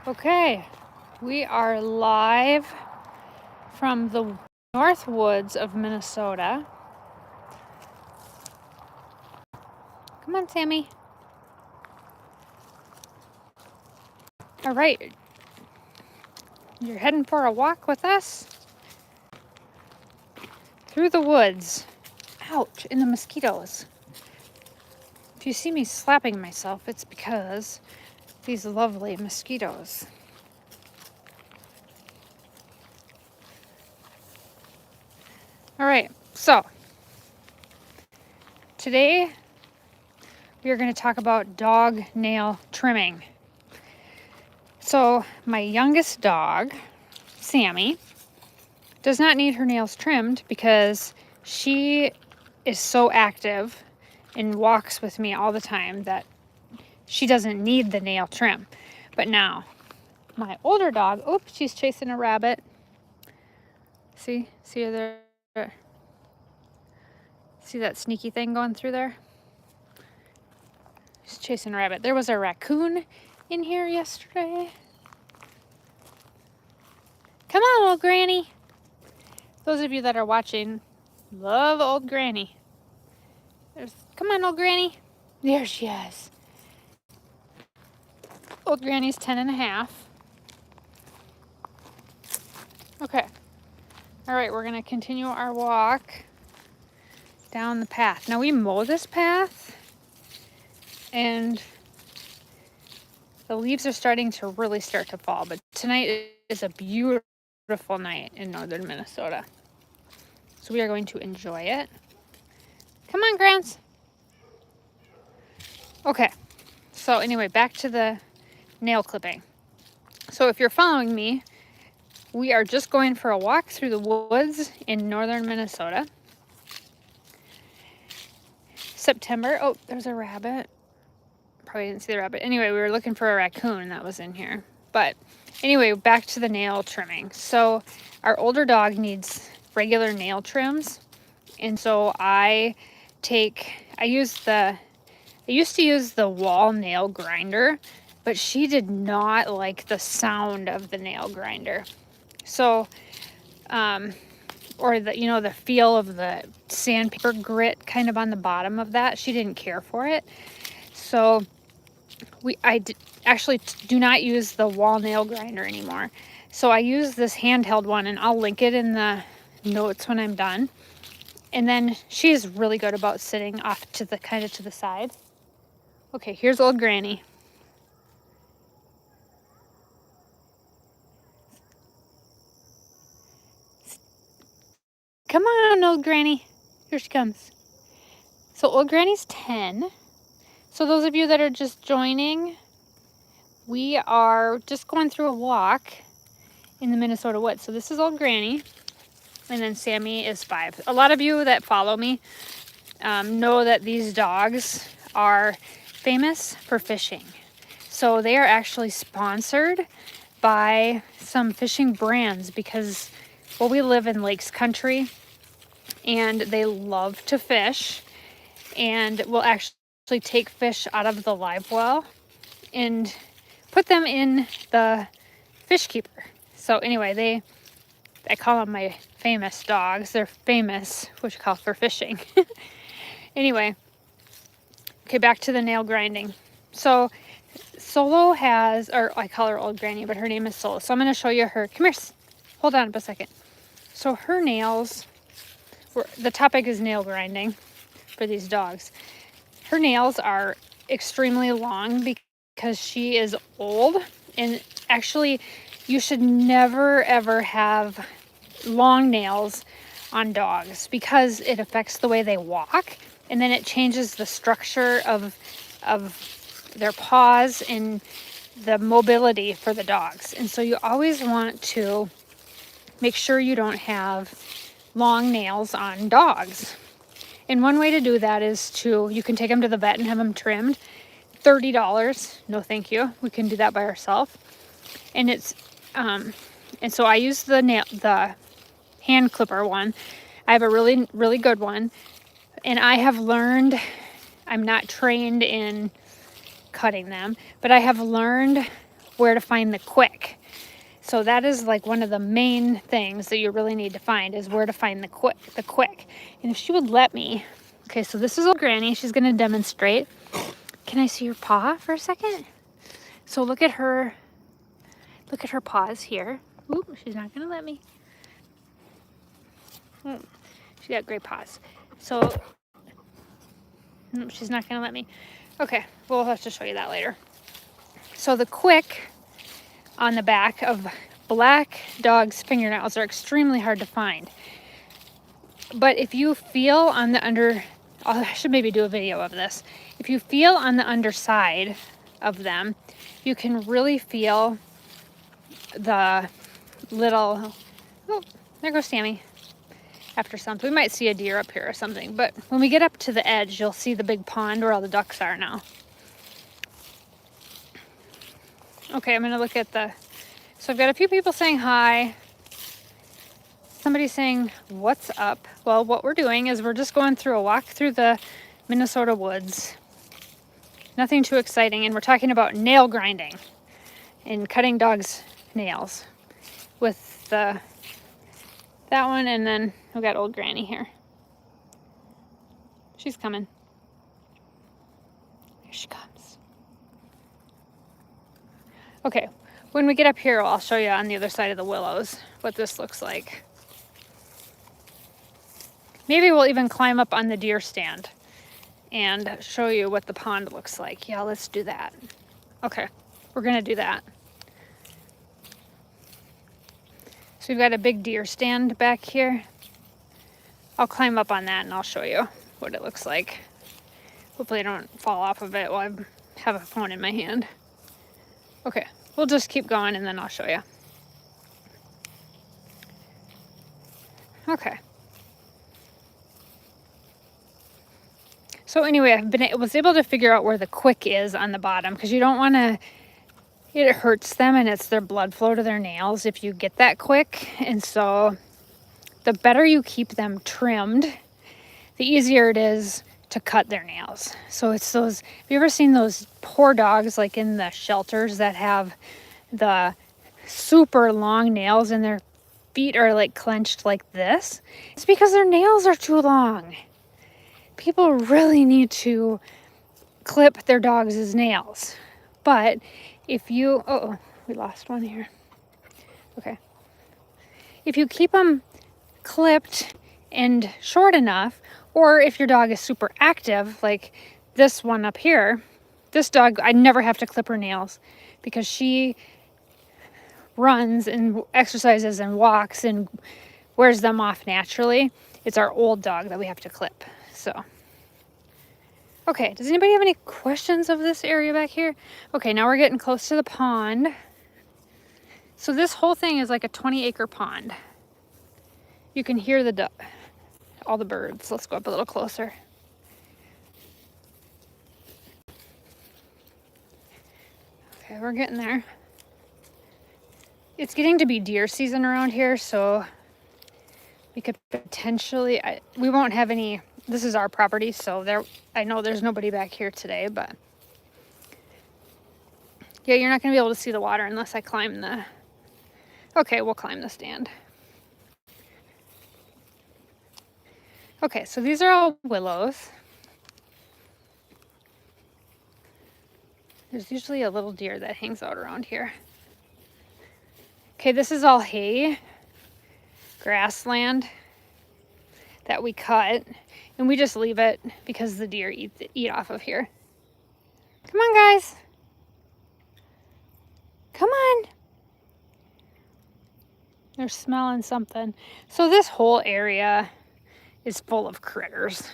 Okay, we are live from the North Woods of Minnesota. Come on, Sammy. All right, you're heading for a walk with us through the woods. Ouch, in the mosquitoes. If you see me slapping myself, it's because these lovely mosquitoes. All right, so today we are going to talk about dog nail trimming. So my youngest dog, Sammy, does not need her nails trimmed because she is so active and walks with me all the time that she doesn't need the nail trim. But now, my older dog, oops, she's chasing a rabbit. See her there? See that sneaky thing going through there? She's chasing a rabbit. There was a raccoon in here yesterday. Come on, old granny. Those of you that are watching love old granny. Come on, old granny. There she is. Old granny's 10 and a half. Okay. All right, we're gonna continue our walk down the path. Now we mow this path and the leaves are starting to really start to fall, but tonight is a beautiful night in northern Minnesota. So we are going to enjoy it. Come on, Grants. Okay, so anyway, back to the nail clipping. So if you're following me, we are just going for a walk through the woods in northern Minnesota. September, oh, there's a rabbit. Probably didn't see the rabbit. Anyway, we were looking for a raccoon that was in here. But anyway, back to the nail trimming. So our older dog needs regular nail trims. And so I used to use the wall nail grinder, but she did not like the sound of the nail grinder. So, or the feel of the sandpaper grit kind of on the bottom of that. She didn't care for it. So I actually do not use the wall nail grinder anymore. So I use this handheld one, and I'll link it in the notes when I'm done. And then she is really good about sitting off to the side. Okay, here's old granny. Come on, old granny. Here she comes. So old granny's 10. So those of you that are just joining, we are just going through a walk in the Minnesota woods. So this is old granny, and then Sammy is 5. A lot of you that follow me know that these dogs are famous for fishing. So they are actually sponsored by some fishing brands because, well, we live in lakes country and they love to fish, and will actually take fish out of the live well and put them in the fish keeper. So anyway, I call them my famous dogs. They're famous, what you call, for fishing. Anyway, okay, back to the nail grinding. So Solo has, or I call her old granny, but her name is Solo. So I'm going to show you her. Come here. Hold on a second. So her nails, the topic is nail grinding for these dogs. Her nails are extremely long because she is old, and actually you should never ever have long nails on dogs because it affects the way they walk, and then it changes the structure of their paws and the mobility for the dogs. And so you always want to make sure you don't have long nails on dogs. And one way to do that is you can take them to the vet and have them trimmed. $30. No, thank you. We can do that by ourselves. And and so I use the hand clipper one. I have a really, really good one. And I have learned, I'm not trained in cutting them, but I have learned where to find the quick. So that is like one of the main things that you really need to find, is where to find the quick. And if she would let me, okay, so this is old Granny. She's gonna demonstrate. Can I see your paw for a second? So look at her paws here. Oop, she's not gonna let me. She's got great paws. So, she's not gonna let me. Okay, we'll have to show you that later. So the quick on the back of black dogs' fingernails are extremely hard to find. But if you feel on the I should maybe do a video of this. If you feel on the underside of them, you can really feel the little, oh, there goes Sammy. After something, we might see a deer up here or something, but when we get up to the edge, you'll see the big pond where all the ducks are now. Okay, I'm gonna look at so I've got a few people saying hi. Somebody's saying, what's up? Well, what we're doing is we're just going through a walk through the Minnesota woods. Nothing too exciting, and we're talking about nail grinding and cutting dogs' nails with that one, and then we've got old Granny here. She's coming. Here she comes. Okay, when we get up here, I'll show you on the other side of the willows what this looks like. Maybe we'll even climb up on the deer stand and show you what the pond looks like. Yeah, let's do that. Okay, we're gonna do that. So we've got a big deer stand back here. I'll climb up on that and I'll show you what it looks like. Hopefully I don't fall off of it while I have a phone in my hand. Okay, we'll just keep going and then I'll show you. Okay. So anyway, I was able to figure out where the quick is on the bottom, because you don't want to, it hurts them and it's their blood flow to their nails if you get that quick. And so the better you keep them trimmed, the easier it is to cut their nails. So it's those, have you ever seen those poor dogs like in the shelters that have the super long nails and their feet are like clenched like this? It's because their nails are too long. People really need to clip their dogs' nails. But if you, oh, we lost one here. Okay. If you keep them clipped and short enough, or if your dog is super active, like this one up here, this dog, I never have to clip her nails because she runs and exercises and walks and wears them off naturally. It's our old dog that we have to clip. So, okay, does anybody have any questions of this area back here? Okay, now we're getting close to the pond. So this whole thing is like a 20-acre pond. You can hear all the birds. Let's go up a little closer. Okay, we're getting there. It's getting to be deer season around here, so we could potentially, we won't have any. This is our property, so I know there's nobody back here today, but yeah, you're not gonna be able to see the water unless I climb okay, we'll climb the stand. Okay, so these are all willows. There's usually a little deer that hangs out around here. Okay, this is all hay, grassland that we cut, and we just leave it because the deer eat off of here. Come on, guys. Come on. They're smelling something. So this whole area is full of critters.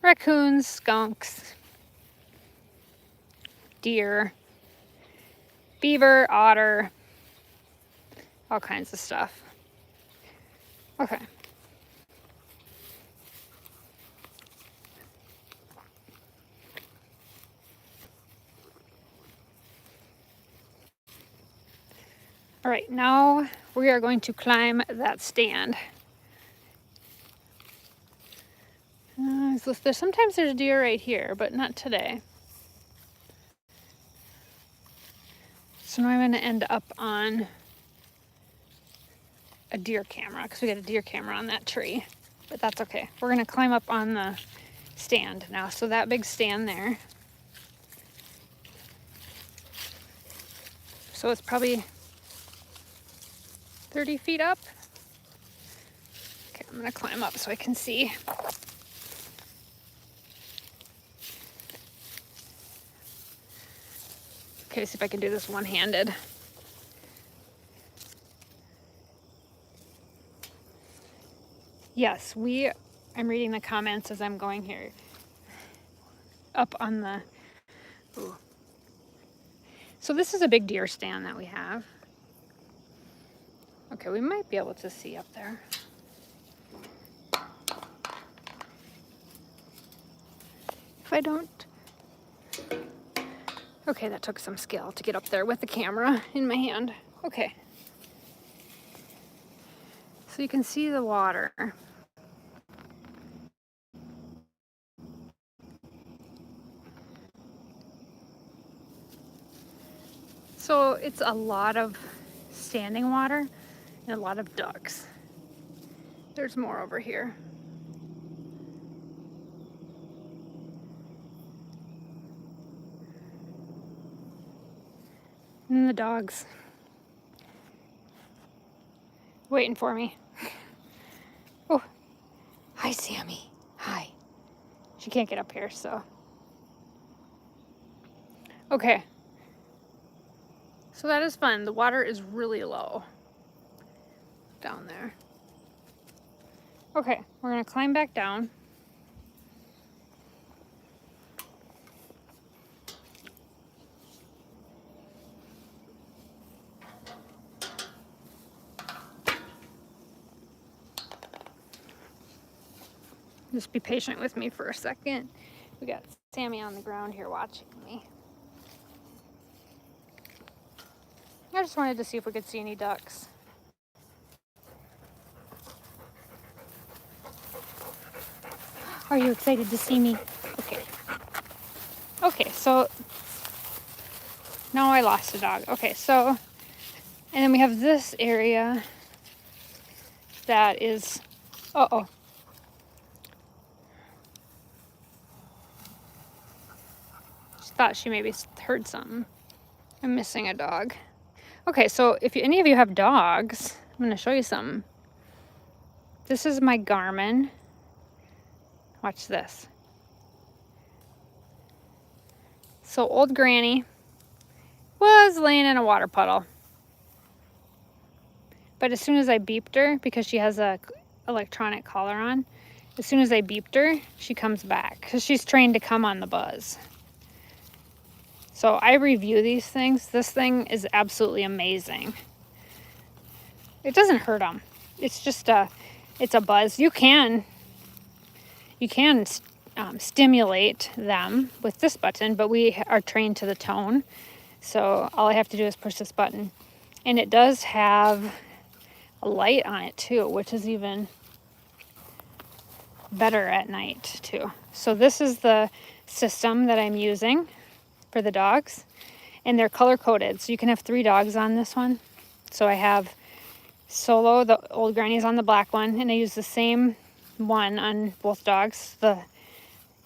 Raccoons, skunks, deer, beaver, otter, all kinds of stuff. Okay. All right, now we are going to climb that stand. Sometimes there's deer right here, but not today. So now I'm going to end up on a deer camera because we got a deer camera on that tree, but that's okay. We're going to climb up on the stand now. So that big stand there. So it's probably 30 feet up. Okay, I'm going to climb up so I can see. Okay, see if I can do this one-handed. Yes, I'm reading the comments as I'm going here. Up on the, ooh. So this is a big deer stand that we have. Okay, we might be able to see up there. If I don't. Okay, that took some skill to get up there with the camera in my hand. Okay. So you can see the water. So it's a lot of standing water and a lot of ducks. There's more over here. And the dogs waiting for me. Oh, hi Sammy, hi. She can't get up here, so. Okay. So that is fun. The water is really low down there. Okay, we're gonna climb back down. Just be patient with me for a second. We got Sammy on the ground here watching me. I just wanted to see if we could see any ducks. Are you excited to see me? Okay. Okay, so now I lost a dog. Okay, so, and then we have this area that is, uh-oh. She thought she maybe heard something. I'm missing a dog. Okay, so if any of you have dogs, I'm going to show you something. This is my Garmin. Watch this. So old Granny was laying in a water puddle. But as soon as I beeped her, because she has a electronic collar on, as soon as I beeped her, she comes back because she's trained to come on the buzz. So I review these things. This thing is absolutely amazing. It doesn't hurt them. It's just it's a buzz. You can stimulate them with this button, but we are trained to the tone. So all I have to do is push this button. And it does have a light on it too, which is even better at night too. So this is the system that I'm using for the dogs, and they're color coded. So you can have 3 dogs on this one. So I have Solo, the old Granny's on the black one, and I use the same one on both dogs.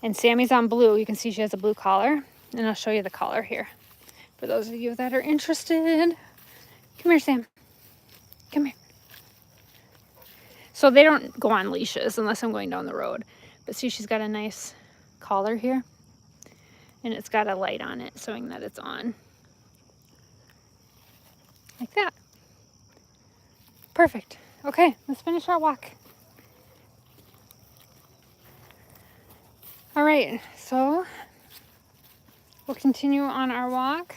And Sammy's on blue. You can see she has a blue collar, and I'll show you the collar here for those of you that are interested. Come here, Sam. Come here. So they don't go on leashes unless I'm going down the road. But see, she's got a nice collar here, and it's got a light on it showing that it's on. Like that. Perfect. Okay, let's finish our walk. All right, so we'll continue on our walk.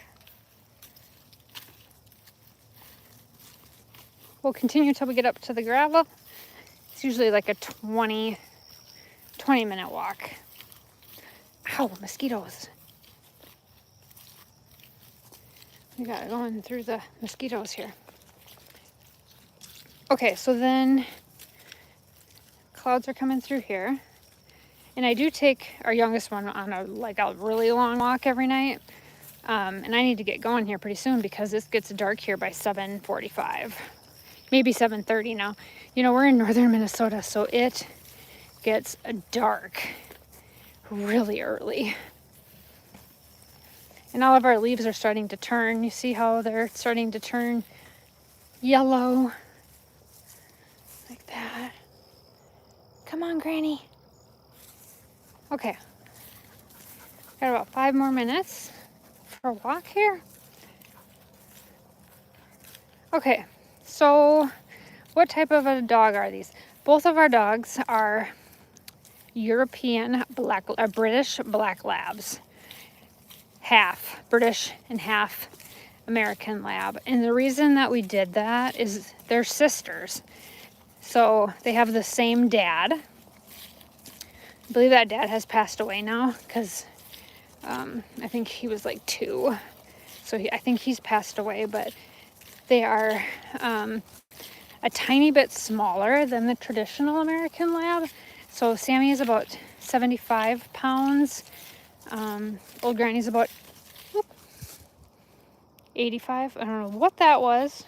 We'll continue till we get up to the gravel. It's usually like a 20-minute walk. Ow, mosquitoes. We got going through the mosquitoes here. Okay, so then clouds are coming through here. And I do take our youngest one on a really long walk every night. And I need to get going here pretty soon because this gets dark here by 7:45, maybe 7:30 now. You know, we're in northern Minnesota, so it gets dark really early. And all of our leaves are starting to turn. You see how they're starting to turn yellow? Like that. Come on, Granny. Okay. Got about 5 more minutes for a walk here. Okay, so what type of a dog are these? Both of our dogs are European British Black Labs. Half British and half American Lab. And the reason that we did that is they're sisters. So they have the same dad. I believe that dad has passed away now because I think he was like 2. So I think he's passed away, but they are a tiny bit smaller than the traditional American Lab. So Sammy is about 75 pounds. Old Granny's about 85. I don't know what that was.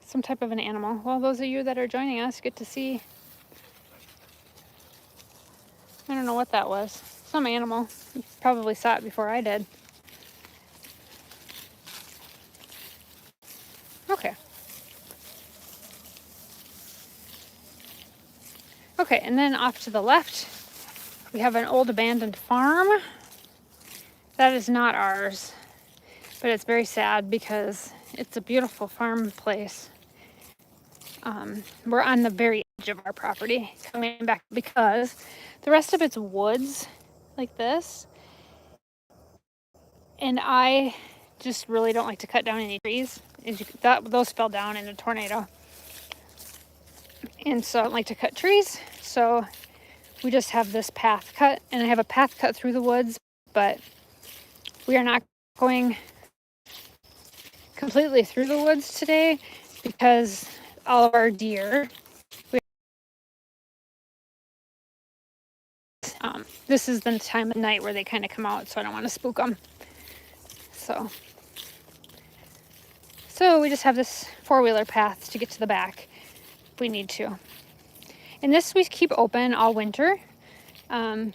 Some type of an animal. Well, those of you that are joining us get to see. I don't know what that was. Some animal. You probably saw it before I did. Okay. Okay, and then off to the left, we have an old abandoned farm. That is not ours, but it's very sad because it's a beautiful farm place. We're on the very edge of our property coming back because the rest of it's woods like this. And I just really don't like to cut down any trees. Those fell down in a tornado. And so I don't like to cut trees. So we just have this path cut, and I have a path cut through the woods, but we are not going completely through the woods today because all of our deer, this is the time of night where they kind of come out, so I don't want to spook them. So we just have this 4-wheeler path to get to the back if we need to. And this we keep open all winter. I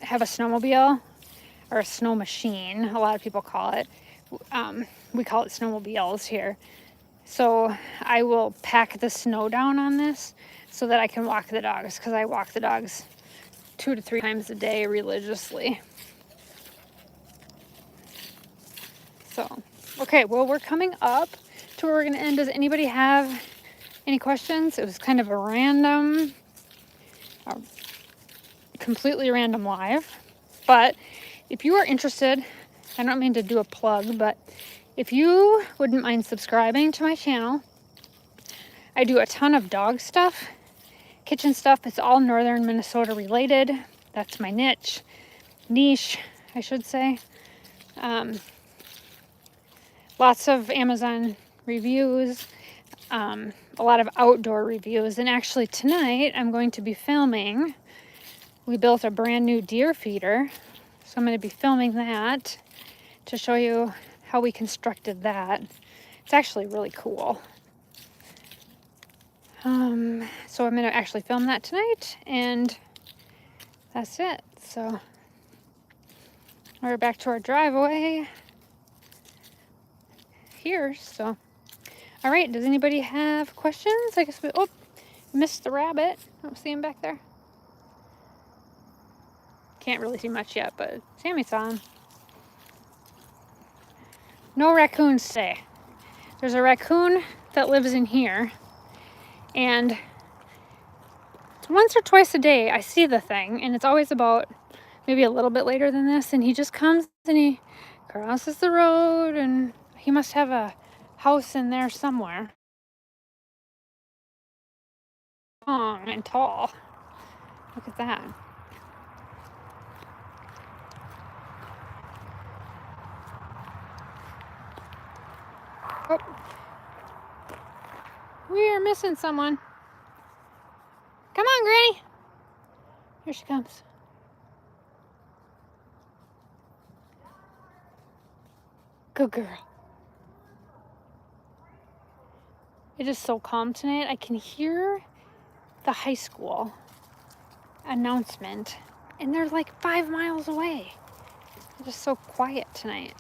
have a snowmobile, or a snow machine, a lot of people call it. We call it snowmobiles here. So I will pack the snow down on this so that I can walk the dogs, because I walk the dogs 2 to 3 times a day religiously. So, okay, well, we're coming up to where we're going to end. Does anybody have any questions? It was kind of a random, completely random live. But if you are interested, I don't mean to do a plug, but if you wouldn't mind subscribing to my channel, I do a ton of dog stuff, kitchen stuff. It's all northern Minnesota related. That's my niche, I should say. Lots of Amazon reviews, a lot of outdoor reviews. And actually tonight I'm going to be filming. We built a brand new deer feeder. So I'm going to be filming that to show you how we constructed that. It's actually really cool. So I'm going to actually film that tonight, and that's it. So we're back to our driveway here. So, all right, does anybody have questions? I guess missed the rabbit. I don't see him back there. Can't really see much yet, but Sammy saw him. No raccoons today. There's a raccoon that lives in here, and once or twice a day I see the thing, and it's always about maybe a little bit later than this, and he just comes and he crosses the road, and he must have a house in there somewhere. Long and tall. Look at that. Oh. We are missing someone. Come on, Granny. Here she comes. Good girl. It is so calm tonight. I can hear the high school announcement, and they're like 5 miles away. It's just so quiet tonight.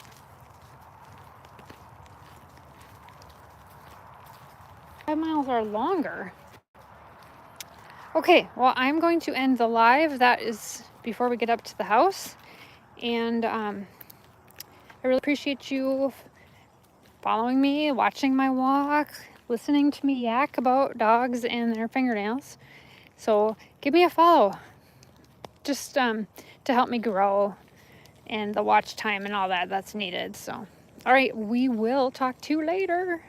Five miles or longer. Okay, well, I'm going to end the live. That is before we get up to the house. And I really appreciate you following me, watching my walk, listening to me yak about dogs and their fingernails. So give me a follow, just to help me grow and the watch time and all that that's needed. So, all right, we will talk to you later.